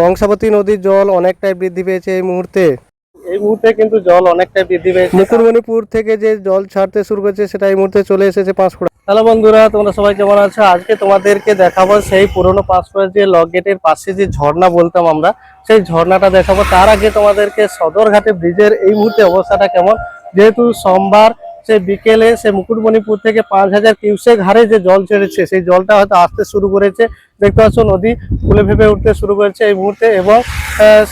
কংসাবতী নদীর জল অনেকটাই বৃদ্ধি পেয়েছে এই মুহূর্তে কিন্তু জল অনেকটাই বৃদ্ধি পেয়েছে। মুকুটমণিপুর থেকে যে জল ছাড়তে শুরু করেছে সেটা এই মুহূর্তে চলে এসেছে পাঁশকুড়া। হ্যালো বন্ধুরা, তোমরা সবাই কেমন আছো? আজকে তোমাদেরকে দেখাবো সেই পুরনো পাঁশকুড়া যে লক গেটের পাশে যে ঝর্ণা বলতাম আমরা, সেই ঝর্ণাটা দেখাবো। তার আগে তোমাদেরকে সদরঘাটে ব্রিজের এই মুহূর্তে অবস্থাটা কেমন, যেহেতু সোমবার সে বিকেলে সে মুকুটমণিপুর থেকে 5000 কিউসেক হারে যে জল ছেড়েছে, সেই জলটা হয়তো আসতে শুরু করেছে। দেখতে পাচ্ছ নদী ফুলে ভেপে উঠতে শুরু করেছে এই মুহূর্তে। এবং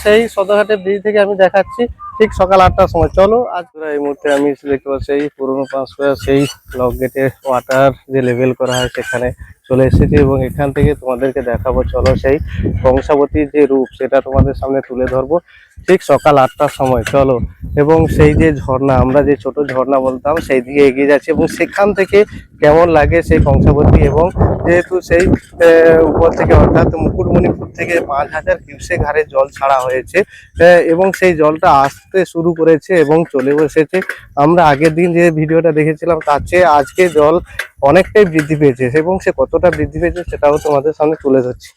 সেই সদরঘাটে ব্রিজ থেকে আমি দেখাচ্ছি ঠিক সকাল 8টার সময়। চলো আজ এই মুহূর্তে আমি দেখতে পাচ্ছি এই পুরোনো পাঁশকুড়া সেই লক গেটের ওয়াটার যে লেভেল করা হয় সেখানে চলে এসেছি, এবং এখান থেকে তোমাদেরকে দেখাবো। চলো সেই কংসাবতীর যে রূপ সেটা তোমাদের সামনে তুলে ধরবো ঠিক সকাল 8টার সময়। চলো, এবং সেই যে ঝর্ণা, আমরা যে ছোট ঝর্ণা বলতাম, সেই দিকে এগিয়ে যাচ্ছি, এবং সেখান থেকে কেমন লাগে সেই কংসাবতী। এবং যেহেতু সেই উপর থেকে অর্থাৎ মুকুটমণিপুর থেকে 5000 কিউসেক হারে জল ছাড়া হয়েছে, এবং সেই জলটা আসতে শুরু করেছে এবং চলে এসেছে। আমরা আগের দিন যে ভিডিওটা দেখেছিলাম তার চেয়ে আজকে জল অনেকটাই বৃদ্ধি পেয়েছে, এবং সে কতটা বৃদ্ধি পেয়েছে সেটাও তোমাদের সামনে তুলে ধরছি।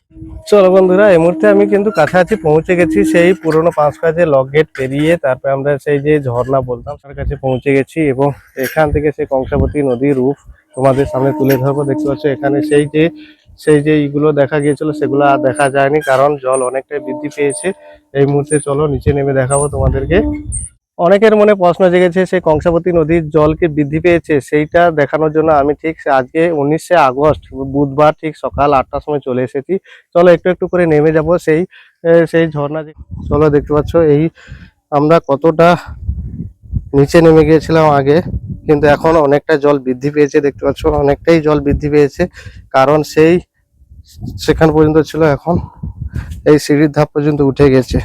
চলো বন্ধুরা, এই মুহূর্তে আমি কিন্তু কাছাকাছি পৌঁছে গেছি সেই পুরোনো পাঁশকুড়া যে লক গেট পেরিয়ে। তারপরে আমরা সেই যে ঝর্ণা বলতাম তার কাছে পৌঁছে গেছি, এবং এখান থেকে সেই কংসাবতী নদীর রূপ তোমাদের সামনে তুলে ধরবো। দেখতে পাচ্ছ এখানে সেই যে এইগুলো দেখা গিয়েছিল সেগুলো আর দেখা যায়নি, কারণ জল অনেকটাই বৃদ্ধি পেয়েছে এই মুহূর্তে। চলো নিচে নেমে দেখাবো তোমাদেরকে। অনেকের মনে প্রশ্ন জেগেছে সেই কংসাবতী নদীর জল কি বৃদ্ধি পেয়েছে, সেইটা দেখানোর জন্য আমি ঠিক আজকে 19শে আগস্ট বুধবার ঠিক সকাল 8টার সময় চলে এসেছি। চলো একটু একটু করে নেমে যাব সেই ঝর্ণা। চলো দেখতে পাচ্ছ এই আমরা কতটা নিচে নেমে গিয়েছিলাম আগে, কিন্তু এখন অনেকটা জল বৃদ্ধি পেয়েছে। দেখতে পাচ্ছ অনেকটাই জল বৃদ্ধি পেয়েছে, কারণ সেখান পর্যন্ত ছিল, এখন এই সিঁড়ির ধাপ পর্যন্ত উঠে গেছে,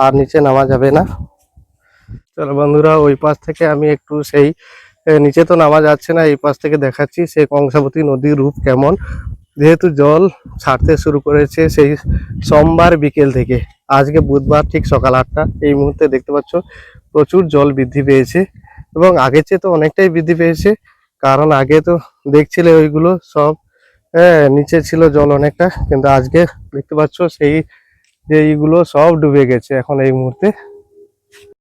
আর নিচে নামা যাবে না। চলো বন্ধুরা, ওই পাশ থেকে আমি একটু সেই নিচে তো নামা যাচ্ছে না, এই পাশ থেকে দেখাচ্ছি সেই কংসাবতী নদীর রূপ কেমন। যেহেতু জল ছাড়তে শুরু করেছে সেই সোমবার বিকেল থেকে, আজকে বুধবার ঠিক সকাল 8টা। এই মুহূর্তে দেখতে পাচ্ছ প্রচুর জল বৃদ্ধি পেয়েছে, এবং আগের চেয়ে তো অনেকটাই বৃদ্ধি পেয়েছে, কারণ আগে তো দেখছিলে ওইগুলো সব নিচে ছিল জল অনেকটা, কিন্তু আজকে দেখতে পাচ্ছ সেই যে এইগুলো সব ডুবে গেছে এখন এই মুহূর্তে।